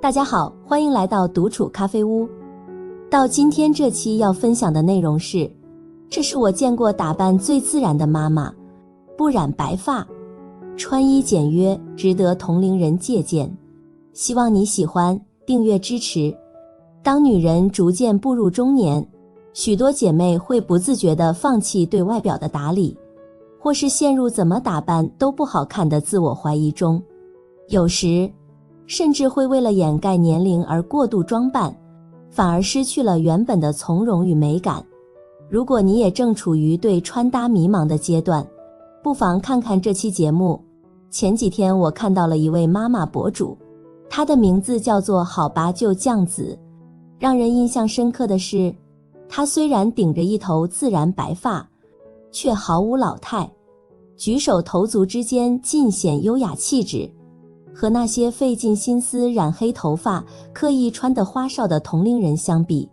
大家好，欢迎来到独处咖啡屋。到今天这期要分享的内容是，这是我见过打扮最自然的妈妈，不染白发，穿衣简约，值得同龄人借鉴。希望你喜欢，订阅支持。当女人逐渐步入中年，许多姐妹会不自觉地放弃对外表的打理，或是陷入怎么打扮都不好看的自我怀疑中，有时甚至会为了掩盖年龄而过度装扮，反而失去了原本的从容与美感。如果你也正处于对穿搭迷茫的阶段，不妨看看这期节目。前几天我看到了一位妈妈博主，她的名字叫做好吧就酱子。让人印象深刻的是，她虽然顶着一头自然白发，却毫无老态，举手投足之间尽显优雅气质。和那些费尽心思染黑头发、刻意穿得花哨的同龄人相比，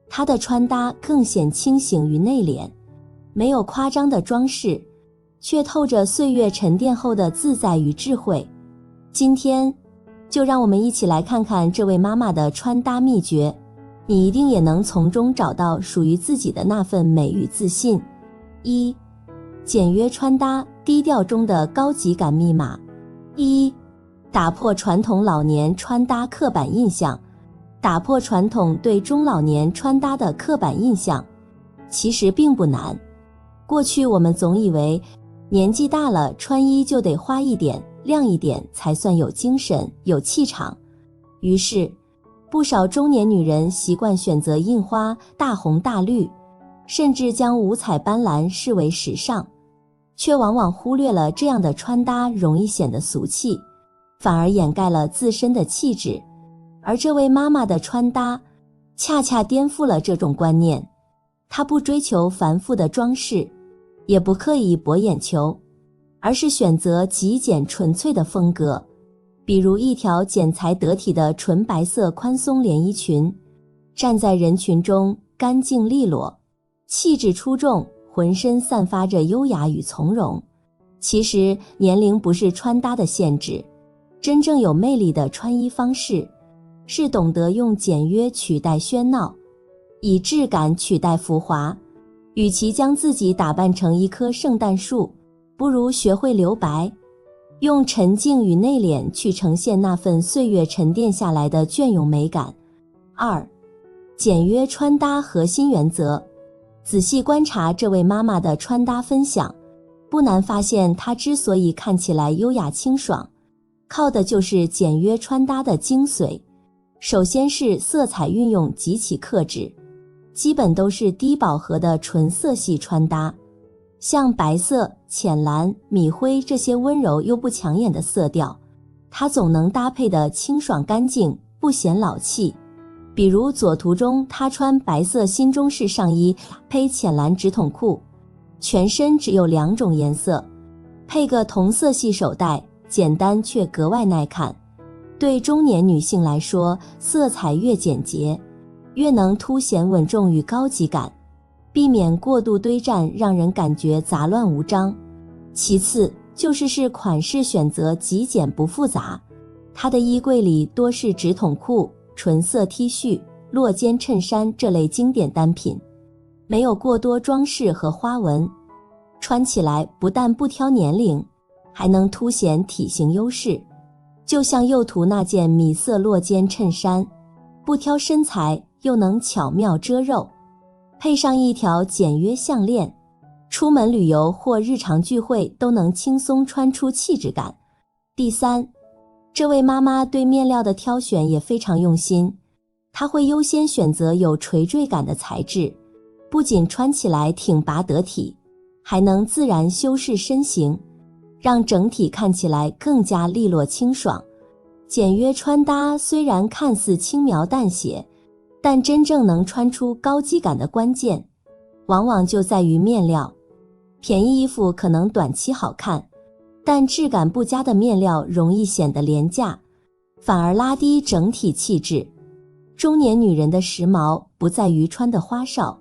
她的穿搭更显清醒与内敛，没有夸张的装饰，却透着岁月沉淀后的自在与智慧。今天就让我们一起来看看这位妈妈的穿搭秘诀，你一定也能从中找到属于自己的那份美与自信。1. 简约穿搭，低调中的高级感密码。1. 打破传统老年穿搭刻板印象。打破传统对中老年穿搭的刻板印象，其实并不难。过去我们总以为年纪大了穿衣就得花一点、亮一点才算有精神、有气场。于是不少中年女人习惯选择印花、大红大绿，甚至将五彩斑斓视为时尚，却往往忽略了这样的穿搭容易显得俗气，反而掩盖了自身的气质。而这位妈妈的穿搭恰恰颠覆了这种观念，她不追求繁复的装饰，也不刻意博眼球，而是选择极简纯粹的风格。比如一条剪裁得体的纯白色宽松连衣裙，站在人群中干净利落，气质出众，浑身散发着优雅与从容。其实年龄不是穿搭的限制，真正有魅力的穿衣方式是懂得用简约取代喧闹，以质感取代浮华。与其将自己打扮成一棵圣诞树，不如学会留白，用沉静与内敛去呈现那份岁月沉淀下来的隽永美感。2. 简约穿搭核心原则。仔细观察这位妈妈的穿搭分享，不难发现她之所以看起来优雅清爽，靠的就是简约穿搭的精髓。首先是色彩运用极其克制，基本都是低饱和的纯色系穿搭，像白色、浅蓝、米灰这些温柔又不抢眼的色调，她总能搭配得清爽干净，不显老气。比如左图中她穿白色新中式上衣配浅蓝直筒裤，全身只有2种颜色，配个同色系手袋，简单却格外耐看。对中年女性来说，色彩越简洁，越能凸显稳重与高级感，避免过度堆栈让人感觉杂乱无章。其次就是款式选择极简不复杂，她的衣柜里多是直筒裤、纯色 T 恤、落肩衬衫这类经典单品，没有过多装饰和花纹，穿起来不但不挑年龄，还能凸显体型优势。就像右图那件米色落肩衬衫，不挑身材又能巧妙遮肉，配上一条简约项链，出门旅游或日常聚会都能轻松穿出气质感。第3，这位妈妈对面料的挑选也非常用心，她会优先选择有垂坠感的材质，不仅穿起来挺拔得体，还能自然修饰身形，让整体看起来更加利落清爽。简约穿搭虽然看似轻描淡写，但真正能穿出高级感的关键，往往就在于面料。便宜衣服可能短期好看，但质感不佳的面料容易显得廉价，反而拉低整体气质。中年女人的时髦不在于穿的花哨，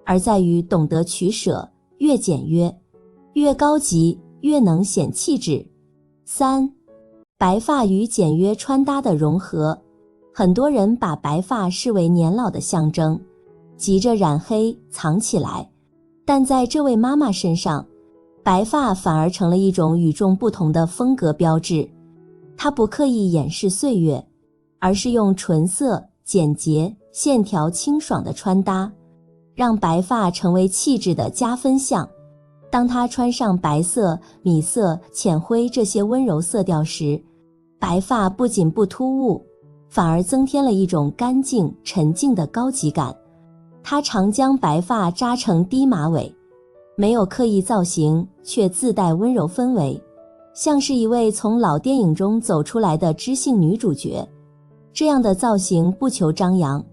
而在于懂得取舍，越简约越高级，越能显气质。3. 白发与简约穿搭的融合。很多人把白发视为年老的象征，急着染黑藏起来，但在这位妈妈身上，白发反而成了一种与众不同的风格标志。她不刻意掩饰岁月，而是用纯色、简洁、线条清爽的穿搭，让白发成为气质的加分项。当她穿上白色、米色、浅灰这些温柔色调时，白发不仅不突兀，反而增添了一种干净沉静的高级感。她常将白发扎成低马尾，没有刻意造型，却自带温柔氛围，像是一位从老电影中走出来的知性女主角。这样的造型不求张扬，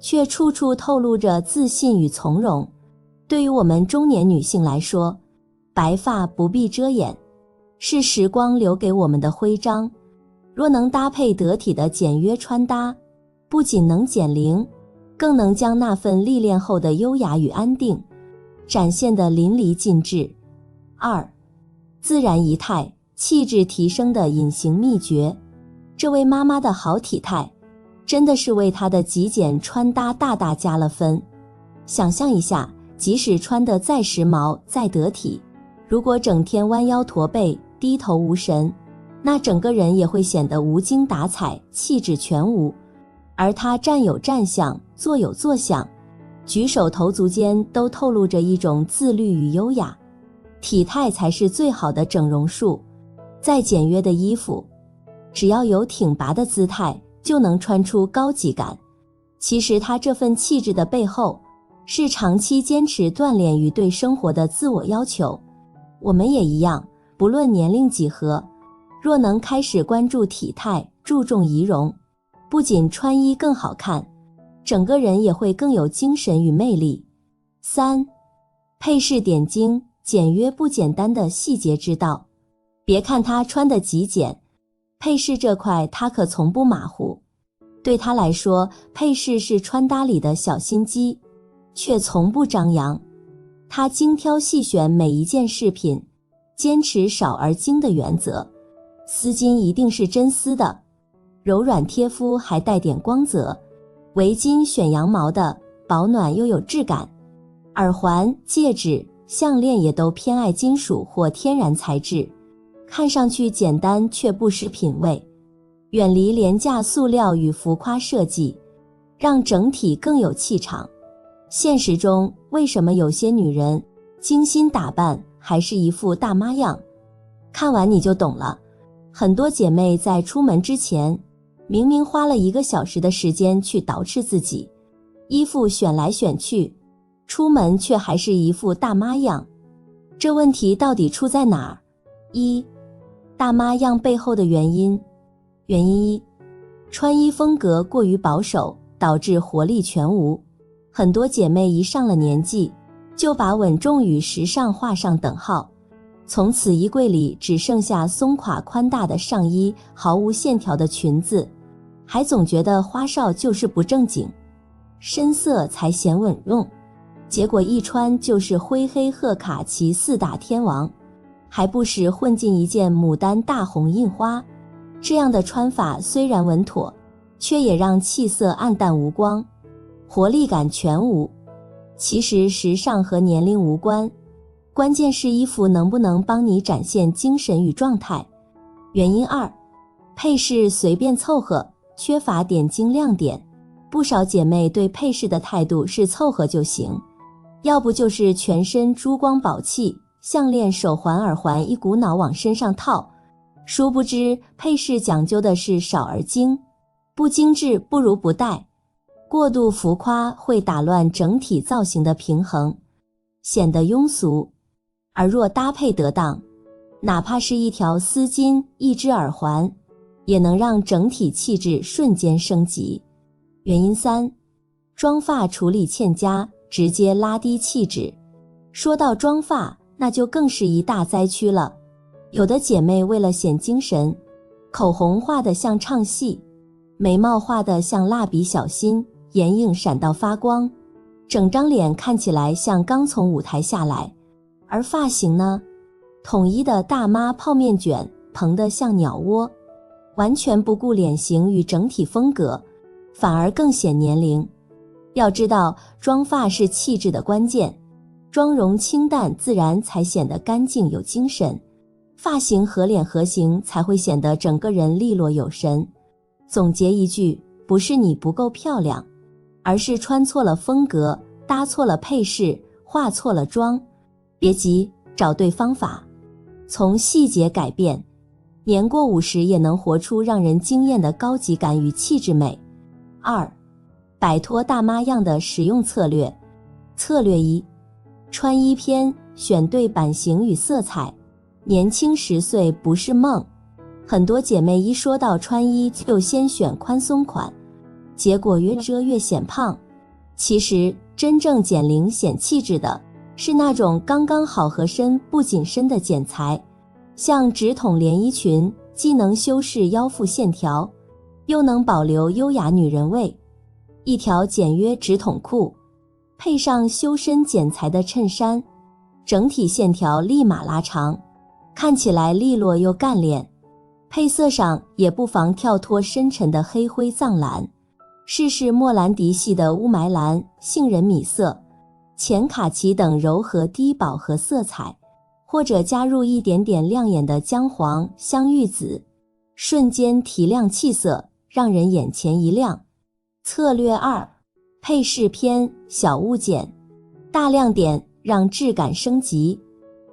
却处处透露着自信与从容。对于我们中年女性来说，白发不必遮掩，是时光留给我们的徽章。若能搭配得体的简约穿搭，不仅能减龄，更能将那份历练后的优雅与安定展现得淋漓尽致。2. 自然仪态，气质提升的隐形秘诀。这位妈妈的好体态，真的是为她的极简穿搭大大加了分。想象一下，即使穿得再时髦、再得体，如果整天弯腰驼背、低头无神，那整个人也会显得无精打采，气质全无。而她站有站相，坐有坐相，举手投足间都透露着一种自律与优雅。体态才是最好的整容术。再简约的衣服，只要有挺拔的姿态，就能穿出高级感。其实她这份气质的背后，是长期坚持锻炼与对生活的自我要求。我们也一样，不论年龄几何，若能开始关注体态，注重仪容，不仅穿衣更好看，整个人也会更有精神与魅力。3. 配饰点睛，简约不简单的细节之道。别看她穿得极简，配饰这块她可从不马虎。对她来说，配饰是穿搭里的小心机，却从不张扬。她精挑细选每一件饰品，坚持少而精的原则。丝巾一定是真丝的，柔软贴肤还带点光泽。围巾选羊毛的，保暖又有质感。耳环、戒指、项链也都偏爱金属或天然材质，看上去简单却不失品味。远离廉价塑料与浮夸设计，让整体更有气场。现实中，为什么有些女人精心打扮还是一副大妈样？看完你就懂了。很多姐妹在出门之前，明明花了1个小时的时间去捯饬自己，衣服选来选去，出门却还是一副大妈样。这问题到底出在哪儿？1. 大妈样背后的原因。原因1，穿衣风格过于保守，导致活力全无。很多姐妹一上了年纪，就把稳重与时尚画上等号，从此衣柜里只剩下松垮宽大的上衣，毫无线条的裙子，还总觉得花哨就是不正经，深色才显稳重。结果一穿就是灰黑褐卡其4大天王，还不时混进一件牡丹大红印花。这样的穿法虽然稳妥，却也让气色暗淡无光，活力感全无。其实时尚和年龄无关，关键是衣服能不能帮你展现精神与状态。原因2，配饰随便凑合，缺乏点睛亮点。不少姐妹对配饰的态度是凑合就行，要不就是全身珠光宝气，项链、手环、耳环一股脑往身上套。殊不知配饰讲究的是少而精，不精致不如不戴。过度浮夸会打乱整体造型的平衡，显得庸俗。而若搭配得当，哪怕是一条丝巾、一只耳环，也能让整体气质瞬间升级。原因3，妆发处理欠佳，直接拉低气质。说到妆发，那就更是一大灾区了。有的姐妹为了显精神，口红画得像唱戏，眉毛画得像蜡笔小新，眼影闪到发光，整张脸看起来像刚从舞台下来。而发型呢，统一的大妈泡面卷，蓬得像鸟窝，完全不顾脸型与整体风格，反而更显年龄。要知道，妆发是气质的关键，妆容清淡自然才显得干净有精神，发型和脸和形才会显得整个人利落有神。总结一句，不是你不够漂亮，而是穿错了风格，搭错了配饰，化错了妆。别急，找对方法，从细节改变，年过50也能活出让人惊艳的高级感与气质美。2. 摆脱大妈样的实用策略。策略1，穿衣篇，选对版型与色彩。年轻10岁不是梦。很多姐妹一说到穿衣就先选宽松款，结果越遮越显胖。其实真正减龄显气质的是那种刚刚好合身不紧身的剪裁，像直筒连衣裙，既能修饰腰腹线条，又能保留优雅女人味。一条简约直筒裤，配上修身剪裁的衬衫，整体线条立马拉长，看起来利落又干练。配色上也不妨跳脱深沉的黑灰藏蓝，试试莫兰迪系的雾霾蓝、杏仁米色、浅卡其等柔和低饱和色彩，或者加入一点点亮眼的姜黄、香芋紫，瞬间提亮气色，让人眼前一亮。策略2，配饰篇，小物件，大亮点让质感升级。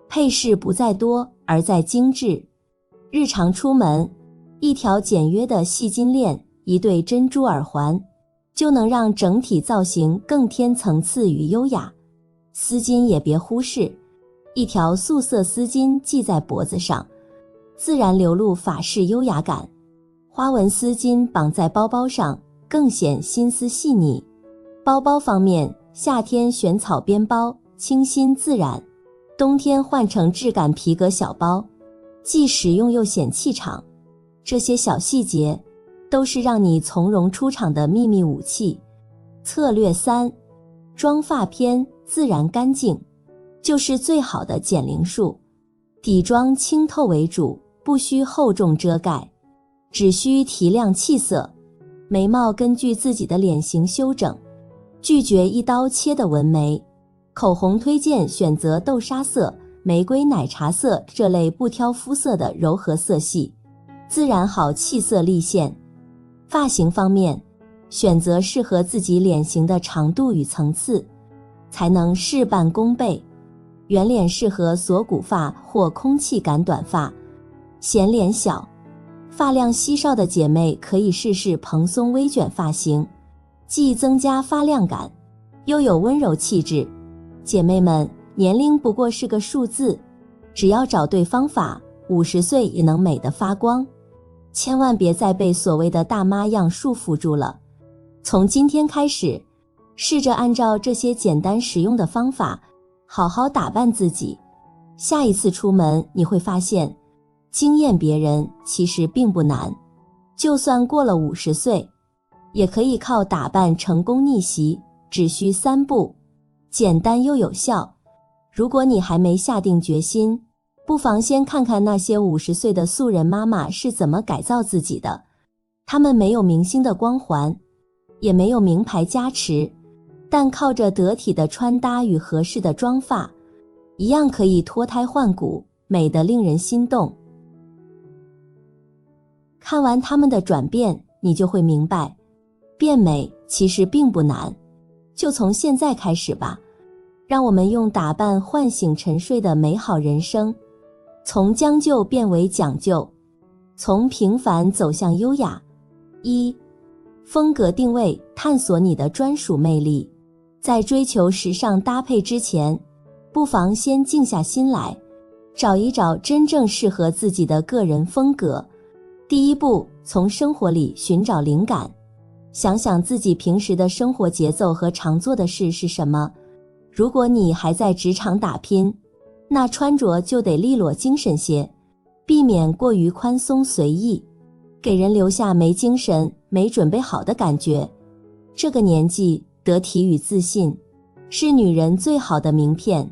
配饰不在多，而在精致。日常出门，一条简约的细金链，一对珍珠耳环，就能让整体造型更添层次与优雅。丝巾也别忽视，一条素色丝巾系在脖子上，自然流露法式优雅感。花纹丝巾绑在包包上，更显心思细腻。包包方面，夏天选草编包，清新自然；冬天换成质感皮革小包，既实用又显气场。这些小细节都是让你从容出场的秘密武器。策略3，妆发篇，自然干净，就是最好的减龄术。底妆清透为主，不需厚重遮盖，只需提亮气色。眉毛根据自己的脸型修整，拒绝一刀切的纹眉。口红推荐选择豆沙色、玫瑰奶茶色这类不挑肤色的柔和色系，自然好气色立现。发型方面，选择适合自己脸型的长度与层次，才能事半功倍。圆脸适合锁骨发或空气感短发，显脸小。发量稀少的姐妹可以试试蓬松微卷发型，既增加发量感，又有温柔气质。姐妹们，年龄不过是个数字，只要找对方法，50岁也能美得发光。千万别再被所谓的大妈样束缚住了。从今天开始，试着按照这些简单实用的方法，好好打扮自己。下一次出门，你会发现，惊艳别人其实并不难。就算过了50岁，也可以靠打扮成功逆袭，只需3步，简单又有效。如果你还没下定决心，不妨先看看那些50岁的素人妈妈是怎么改造自己的。她们没有明星的光环，也没有名牌加持，但靠着得体的穿搭与合适的妆发，一样可以脱胎换骨，美得令人心动。看完他们的转变，你就会明白，变美其实并不难。就从现在开始吧，让我们用打扮唤醒沉睡的美好人生，从将就变为讲究，从平凡走向优雅。1. 风格定位，探索你的专属魅力。在追求时尚搭配之前，不妨先静下心来，找一找真正适合自己的个人风格。第一步，从生活里寻找灵感，想想自己平时的生活节奏和常做的事是什么。如果你还在职场打拼，那穿着就得利落精神些，避免过于宽松随意，给人留下没精神、没准备好的感觉。这个年纪，得体与自信是女人最好的名片。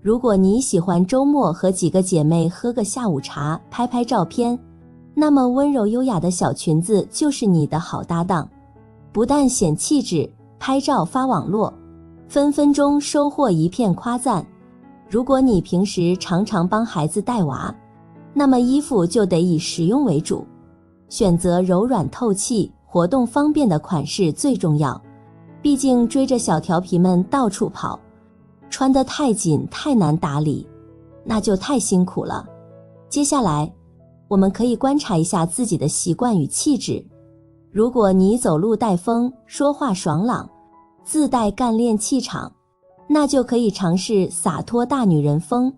如果你喜欢周末和几个姐妹喝个下午茶，拍拍照片，那么温柔优雅的小裙子就是你的好搭档。不但显气质，拍照发网络，分分钟收获一片夸赞。如果你平时常常帮孩子带娃，那么衣服就得以实用为主，选择柔软透气、活动方便的款式最重要。毕竟追着小调皮们到处跑，穿得太紧太难打理，那就太辛苦了。接下来，我们可以观察一下自己的习惯与气质。如果你走路带风，说话爽朗，自带干练气场，那就可以尝试洒脱大女人风。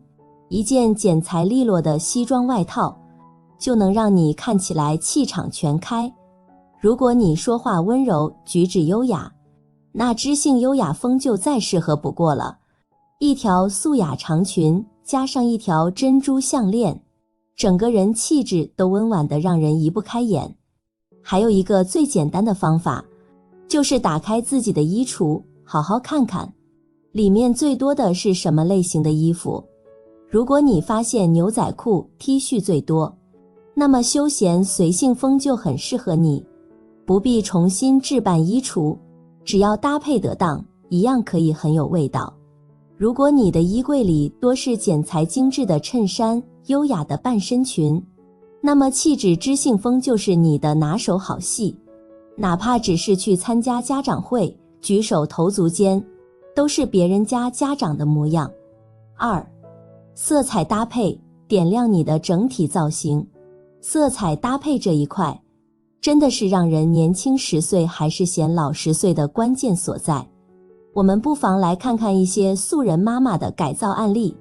一件剪裁利落的西装外套，就能让你看起来气场全开。如果你说话温柔，举止优雅，那知性优雅风就再适合不过了。一条素雅长裙，加上一条珍珠项链，整个人气质都温婉得让人移不开眼。还有一个最简单的方法，就是打开自己的衣橱，好好看看，里面最多的是什么类型的衣服。如果你发现牛仔裤、T 恤最多，那么休闲随性风就很适合你，不必重新置办衣橱，只要搭配得当，一样可以很有味道。如果你的衣柜里多是剪裁精致的衬衫、优雅的半身裙，那么气质知性风就是你的拿手好戏。哪怕只是去参加家长会，举手投足间都是别人家家长的模样。2. 色彩搭配，点亮你的整体造型。色彩搭配这一块，真的是让人年轻10岁还是显老10岁的关键所在。我们不妨来看看一些素人妈妈的改造案例，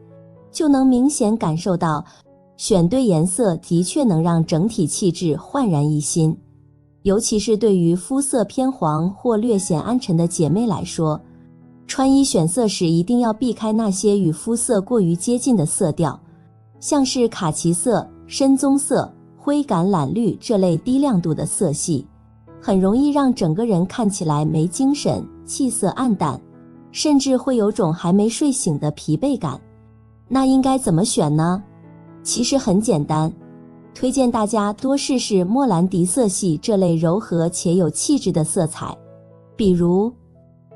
就能明显感受到，选对颜色的确能让整体气质焕然一新。尤其是对于肤色偏黄或略显暗沉的姐妹来说，穿衣选色时一定要避开那些与肤色过于接近的色调，像是卡其色、深棕色、灰橄榄绿这类低亮度的色系，很容易让整个人看起来没精神，气色暗淡，甚至会有种还没睡醒的疲惫感。那应该怎么选呢？其实很简单，推荐大家多试试莫兰迪色系这类柔和且有气质的色彩，比如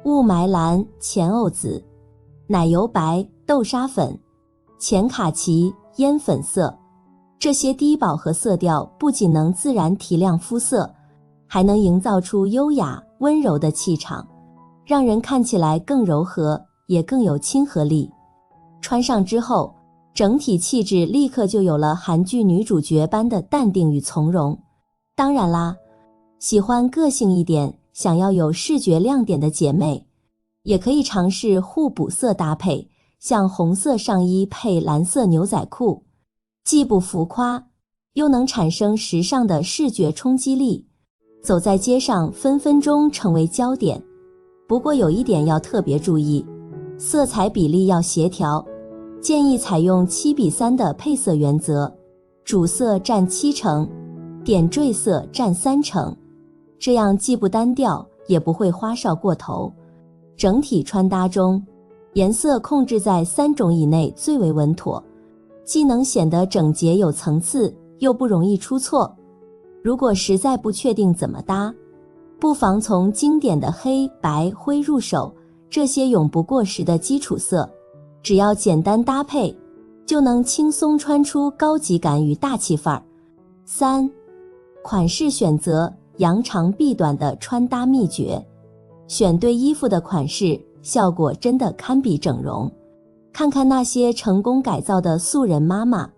雾霾蓝、浅藕紫、奶油白、豆沙粉、浅卡其、烟粉色。这些低饱和色调不仅能自然提亮肤色，还能营造出优雅温柔的气场，让人看起来更柔和，也更有亲和力。穿上之后，整体气质立刻就有了韩剧女主角般的淡定与从容。当然啦，喜欢个性一点，想要有视觉亮点的姐妹，也可以尝试互补色搭配，像红色上衣配蓝色牛仔裤，既不浮夸，又能产生时尚的视觉冲击力，走在街上分分钟成为焦点。不过有一点要特别注意，色彩比例要协调，建议采用7:3的配色原则，主色占70%，点缀色占30%，这样既不单调，也不会花哨过头。整体穿搭中，颜色控制在3种以内最为稳妥，既能显得整洁有层次，又不容易出错。如果实在不确定怎么搭，不妨从经典的黑、白、灰入手，这些永不过时的基础色，只要简单搭配，就能轻松穿出高级感与大气范儿。3. 款式选择，扬长避短的穿搭秘诀。选对衣服的款式，效果真的堪比整容。看看那些成功改造的素人妈妈，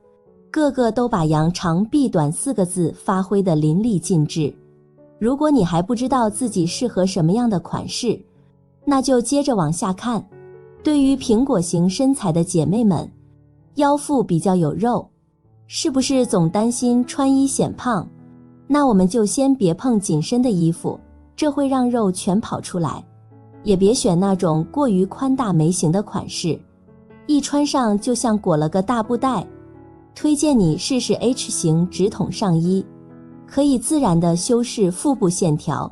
个个都把扬长避短4个字发挥得淋漓尽致。如果你还不知道自己适合什么样的款式，那就接着往下看。对于苹果型身材的姐妹们，腰腹比较有肉，是不是总担心穿衣显胖？那我们就先别碰紧身的衣服，这会让肉全跑出来。也别选那种过于宽大眉形的款式，一穿上就像裹了个大布袋。推荐你试试 H 型直筒上衣，可以自然地修饰腹部线条，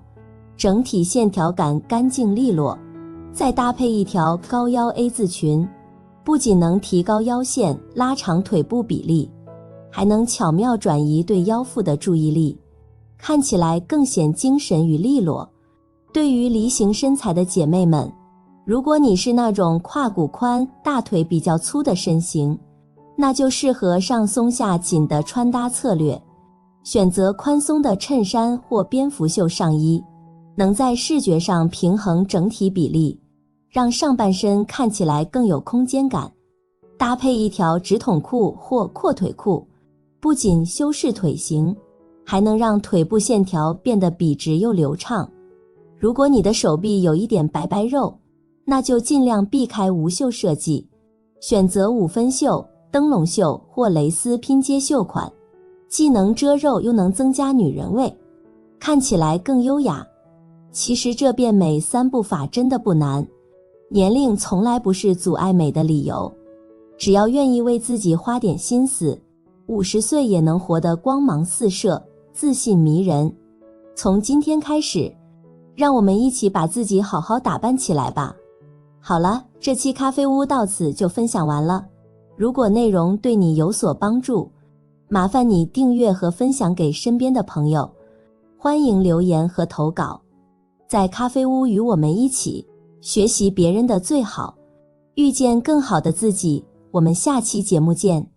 整体线条感干净利落。再搭配一条高腰 A 字裙，不仅能提高腰线，拉长腿部比例，还能巧妙转移对腰腹的注意力，看起来更显精神与利落。对于梨形身材的姐妹们，如果你是那种胯骨宽、大腿比较粗的身形，那就适合上松下紧的穿搭策略，选择宽松的衬衫或蝙蝠袖上衣，能在视觉上平衡整体比例，让上半身看起来更有空间感。搭配一条直筒裤或阔腿裤，不仅修饰腿型，还能让腿部线条变得笔直又流畅。如果你的手臂有一点白白肉，那就尽量避开无袖设计，选择5分袖、灯笼袖或蕾丝拼接袖款，既能遮肉又能增加女人味，看起来更优雅。其实这变美3步法真的不难，年龄从来不是阻碍美的理由，只要愿意为自己花点心思，50岁也能活得光芒四射，自信迷人。从今天开始，让我们一起把自己好好打扮起来吧。好了，这期咖啡屋到此就分享完了。如果内容对你有所帮助，麻烦你订阅和分享给身边的朋友，欢迎留言和投稿。在咖啡屋与我们一起学习别人的最好，遇见更好的自己。我们下期节目见。